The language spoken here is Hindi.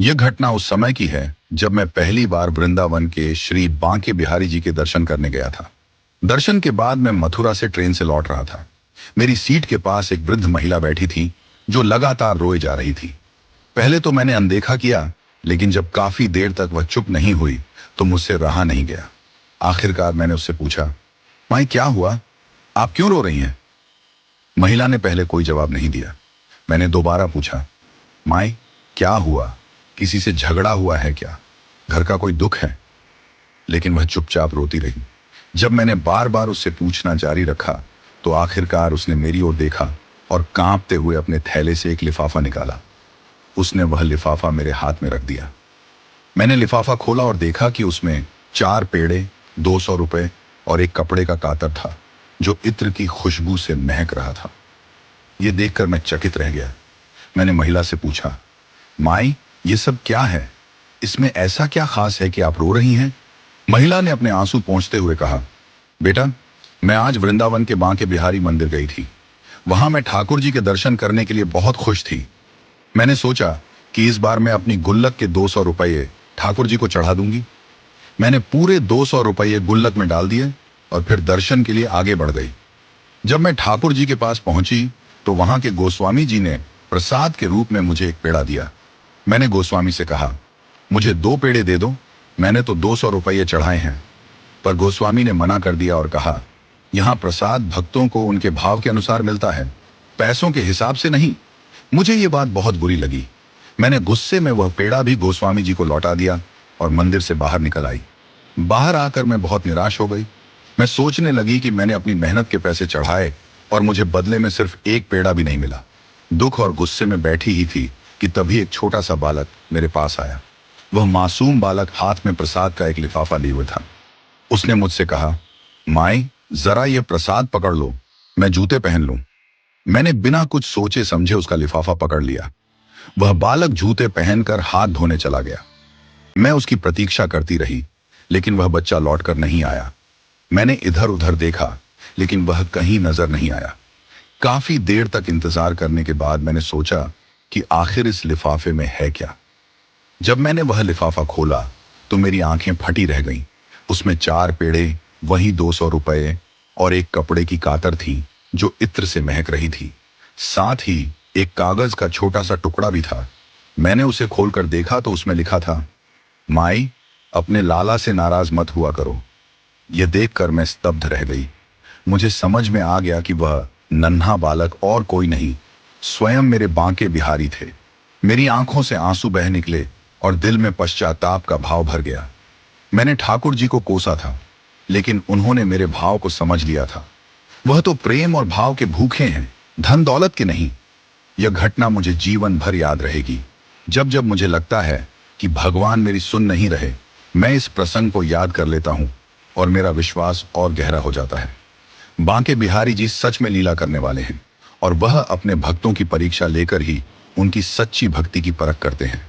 यह घटना उस समय की है जब मैं पहली बार वृंदावन के श्री बांके बिहारी जी के दर्शन करने गया था। दर्शन के बाद मैं मथुरा से ट्रेन से लौट रहा था। मेरी सीट के पास एक वृद्ध महिला बैठी थी जो लगातार रोए जा रही थी। पहले तो मैंने अनदेखा किया, लेकिन जब काफी देर तक वह चुप नहीं हुई तो मुझसे रहा नहीं गया। आखिरकार मैंने उससे पूछा, माई क्या हुआ, आप क्यों रो रही हैं? महिला ने पहले कोई जवाब नहीं दिया। मैंने दोबारा पूछा, माई क्या हुआ, किसी से झगड़ा हुआ है क्या, घर का कोई दुख है? लेकिन वह चुपचाप रोती रही। जब मैंने बार बार उससे पूछना जारी रखा तो आखिरकार उसने मेरी ओर देखा और कांपते हुए अपने थैले से एक लिफाफा निकाला। उसने वह लिफाफा मेरे हाथ में रख दिया। मैंने लिफाफा खोला और देखा कि उसमें 4 पेड़े, 200 रुपए और एक कपड़े का कातर था जो इत्र की खुशबू से महक रहा था। यह देखकर मैं चकित रह गया। मैंने महिला से पूछा, माई ये सब क्या है, इसमें ऐसा क्या खास है कि आप रो रही हैं? महिला ने अपने आंसू पोंछते हुए कहा, बेटा मैं आज वृंदावन के बांके बिहारी मंदिर गई थी। वहां मैं ठाकुर जी के दर्शन करने के लिए बहुत खुश थी। मैंने सोचा कि इस बार मैं अपनी गुल्लक के 200 रुपये ठाकुर जी को चढ़ा दूंगी। मैंने पूरे 200 रुपये गुल्लक में डाल दिए और फिर दर्शन के लिए आगे बढ़ गई। जब मैं ठाकुर जी के पास पहुंची तो वहां के गोस्वामी जी ने प्रसाद के रूप में मुझे एक पेड़ा दिया। मैंने गोस्वामी से कहा, मुझे 2 पेड़े दे दो, मैंने तो 200 रुपये चढ़ाए हैं। पर गोस्वामी ने मना कर दिया और कहा, यहाँ प्रसाद भक्तों को उनके भाव के अनुसार मिलता है, पैसों के हिसाब से नहीं। मुझे ये बात बहुत बुरी लगी। मैंने गुस्से में वह पेड़ा भी गोस्वामी जी को लौटा दिया और मंदिर से बाहर निकल आई। बाहर आकर मैं बहुत निराश हो गई। मैं सोचने लगी कि मैंने अपनी मेहनत के पैसे चढ़ाए और मुझे बदले में सिर्फ एक पेड़ा भी नहीं मिला। दुख और गुस्से में बैठी ही थी कि तभी एक छोटा सा बालक मेरे पास आया। वह मासूम बालक हाथ में प्रसाद का एक लिफाफा लिए हुए था। उसने मुझसे कहा, माई जरा ये प्रसाद पकड़ लो, मैं जूते पहन लूं। मैंने बिना कुछ सोचे समझे उसका लिफाफा पकड़ लिया। वह बालक जूते पहनकर हाथ धोने चला गया। मैं उसकी प्रतीक्षा करती रही, लेकिन वह बच्चा लौटकर नहीं आया। मैंने इधर उधर देखा, लेकिन वह कहीं नजर नहीं आया। काफी देर तक इंतजार करने के बाद मैंने सोचा कि आखिर इस लिफाफे में है क्या। जब मैंने वह लिफाफा खोला तो मेरी आंखें फटी रह गईं। उसमें 4 पेड़े, वही 200 रुपये और एक कपड़े की कातर थी जो इत्र से महक रही थी। साथ ही एक कागज का छोटा सा टुकड़ा भी था। मैंने उसे खोलकर देखा तो उसमें लिखा था, माई अपने लाला से नाराज मत हुआ करो। यह देखकर मैं स्तब्ध रह गई। मुझे समझ में आ गया कि वह नन्हा बालक और कोई नहीं, स्वयं मेरे बांके बिहारी थे। मेरी आंखों से आंसू बह निकले और दिल में पश्चाताप का भाव भर गया। मैंने ठाकुर जी को कोसा था, लेकिन उन्होंने मेरे भाव को समझ लिया था। वह तो प्रेम और भाव के भूखे हैं, धन दौलत के नहीं। यह घटना मुझे जीवन भर याद रहेगी। जब जब मुझे लगता है कि भगवान मेरी सुन नहीं रहे, मैं इस प्रसंग को याद कर लेता हूं और मेरा विश्वास और गहरा हो जाता है। बांके बिहारी जी सच में लीला करने वाले हैं और वह अपने भक्तों की परीक्षा लेकर ही उनकी सच्ची भक्ति की परख करते हैं।